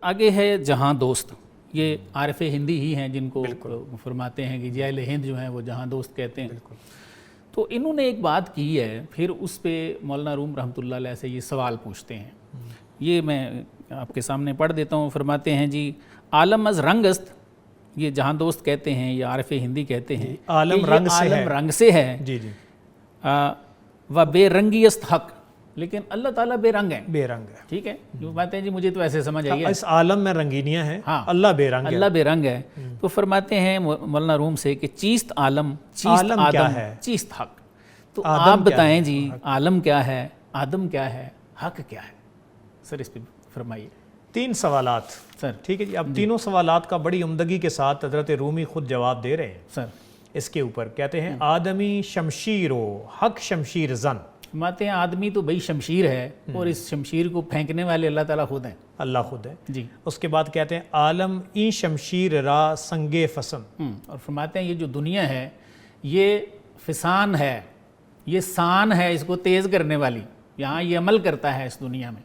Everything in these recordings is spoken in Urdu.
آگے ہے جہاں دوست، یہ عارف ہندی ہی ہیں جن کو فرماتے ہیں کہ جی اہل ہند جو ہیں وہ جہاں دوست کہتے ہیں۔ تو انہوں نے ایک بات کی ہے، پھر اس پہ مولانا روم رحمۃ اللہ علیہ سے یہ سوال پوچھتے ہیں، یہ میں آپ کے سامنے پڑھ دیتا ہوں۔ فرماتے ہیں جی عالم از رنگ است، یہ جہاں دوست کہتے ہیں یا عارف ہندی کہتے ہیں، عالم رنگ سے ہے، جی جی، و بے رنگی است حق، لیکن اللہ تعالیٰ بے رنگ ہے، بے رنگ ہے، ٹھیک ہے، جو باتیں جی مجھے تو ایسے سمجھ آئی ہے، اس عالم میں رنگینیاں ہیں، ہاں اللہ بے رنگ ہے، اللہ بے رنگ ہے۔ تو فرماتے ہیں مولانا روم سے کہ چیست عالم، چیست عالم کیا آدم، ہے؟ چیست حق۔ تو آدم آپ کیا بتائیں ہے؟ جی عالم کیا ہے، آدم کیا ہے، حق کیا ہے؟ سر اس پہ فرمائیے۔ 3 سوالات، سر ٹھیک ہے جی، اب تینوں سوالات کا بڑی عمدگی کے ساتھ حضرت رومی خود جواب دے رہے ہیں سر اس کے اوپر۔ کہتے ہیں آدمی شمشیر و حق شمشیر زن، فرماتے ہیں آدمی تو بھئی شمشیر ہے، اور اس شمشیر کو پھینکنے والے اللہ تعالیٰ خود ہیں، اللہ خود ہے۔ جی۔ اس کے بعد کہتے ہیں عالم این شمشیر را سنگ فسن، اور فرماتے ہیں یہ جو دنیا ہے یہ فسان ہے، یہ سان ہے اس کو تیز کرنے والی، یہاں یہ عمل کرتا ہے اس دنیا میں۔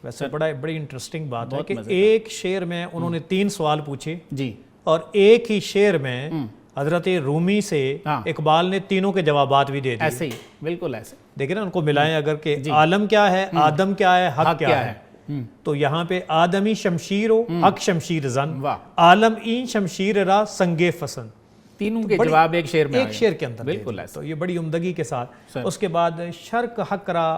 ویسے بڑی انٹرسٹنگ بات ہے کہ ایک شعر میں انہوں نے 3 سوال پوچھے، جی، اور ایک ہی شعر میں حضرت رومی سے اقبال نے تینوں کے جوابات بھی دے دیے۔ ایسے ہی، بالکل ایسے، دیکھیں نا، ان کو ملائیں اگر کہ عالم کیا ہے، آدم کیا ہے، حق کیا ہے، تو یہاں پہ آدمی شمشیر ہو، حق شمشیر زن، عالم این شمشیر را سنگ فسن، تینوں کے جواب ایک شعر میں ایک شعر کے اندر، بالکل ایسے۔ تو یہ بڑی عمدگی کے ساتھ۔ اس کے بعد شرق حق را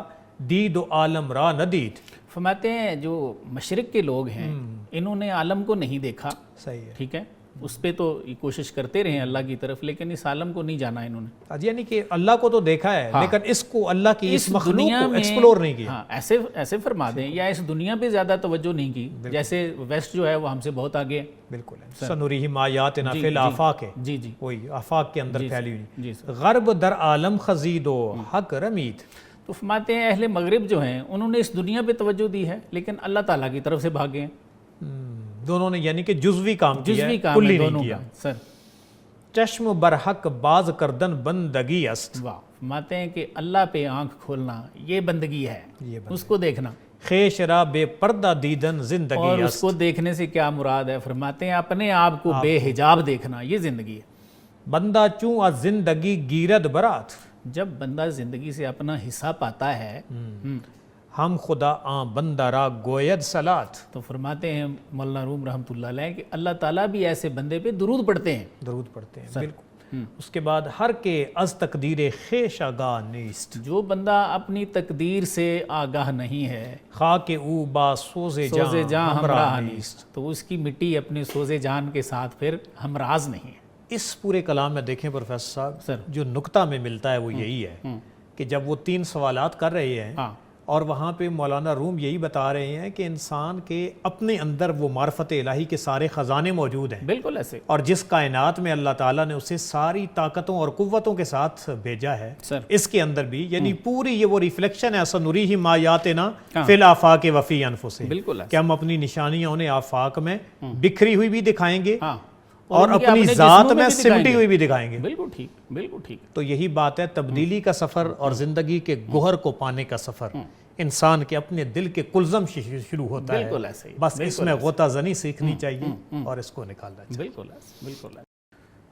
دید و عالم را ندید، فرماتے ہیں جو مشرق کے لوگ ہیں انہوں نے عالم کو نہیں دیکھا، صحیح ہے، ٹھیک ہے، اس پہ تو یہ کوشش کرتے رہے ہیں اللہ کی طرف، لیکن اس عالم کو نہیں جانا انہوں نے، یعنی کہ اللہ کو تو دیکھا ہے لیکن اس کو اللہ کی اس مخلوق کو ایکسپلور نہیں کیا۔ ہاں ایسے فرما دیں، یا اس دنیا پہ زیادہ توجہ نہیں کی، جیسے ویسٹ جو ہے وہ ہم سے بہت آگے ہے، بالکل ہے، سنوریہم آیاتنا فی الآفاق ہے، جی جی وہی آفاق کے اندر پھیلی ہوئی، جی سر۔ غرب در عالم خزید و حق رمید، تو فرماتے ہیں اہل مغرب جو ہیں انہوں نے اس دنیا پہ توجہ دی ہے لیکن اللہ تعالیٰ کی طرف سے بھاگے ہیں، دونوں نے یعنی کہ جزوی کام کیا جزوی ہے، کام کلی ہے نہیں دونوں کیا۔ کا، سر چشم برحق باز کردن بندگی است، واہ، فرماتے ہیں کہ اللہ پہ آنکھ کھولنا یہ بندگی ہے، اس کو دیکھنا، خیش را بے پردہ دیدن زندگی اور است، اس کو دیکھنے سے کیا مراد ہے؟ فرماتے ہیں اپنے آپ کو بے حجاب دیکھنا، یہ زندگی ہے۔ بندہ چوں از زندگی گیرد برات، جب بندہ زندگی سے اپنا حصہ پاتا ہے ہم خدا آن بندہ را گوید صلات، تو فرماتے ہیں مولانا روم رحمۃ اللہ علیہ کہ اللہ تعالیٰ بھی ایسے بندے پہ درود پڑھتے ہیں، درود پڑھتے ہیں، بالکل۔ اس کے بعد ہر کے از تقدیر خیش آگاہ نیست، جو بندہ اپنی تقدیر سے آگاہ نہیں ہے، خاک او با سوز جاں ہمراہ نیست، تو اس کی مٹی اپنے سوز جان کے ساتھ پھر ہمراز نہیں ہے۔ اس پورے کلام میں دیکھیں پروفیسر صاحب، جو نقطہ میں ملتا ہے وہ یہی ہے کہ جب وہ 3 سوالات کر رہے ہیں اور وہاں پہ مولانا روم یہی بتا رہے ہیں کہ انسان کے اپنے اندر وہ معرفت الہی کے سارے خزانے موجود ہیں، بالکل ایسے، اور جس کائنات میں اللہ تعالیٰ نے اسے ساری طاقتوں اور قوتوں کے ساتھ بھیجا ہے، اس کے اندر بھی یعنی پوری یہ وہ ریفلیکشن ہے، سنوریہم آیاتنا فی الآفاق وفی انفسہم، بالکل کہ ہم اپنی نشانیاں انہیں آفاق میں بکھری ہوئی بھی دکھائیں گے اور اپنی ذات میں سمٹی ہوئی بھی دکھائیں گے، بالکل ٹھیک، بالکل ٹھیک۔ تو یہی بات ہے، تبدیلی کا سفر اور زندگی کے گوہر کو پانے کا سفر انسان کے اپنے دل کے کلزم سے شروع ہوتا ہے، بالکل ایسے ہی، بس اس میں غوطہ زنی سیکھنی چاہیے اور اس کو نکالنا چاہیے۔ بالکل ایسے، بالکل ایسے۔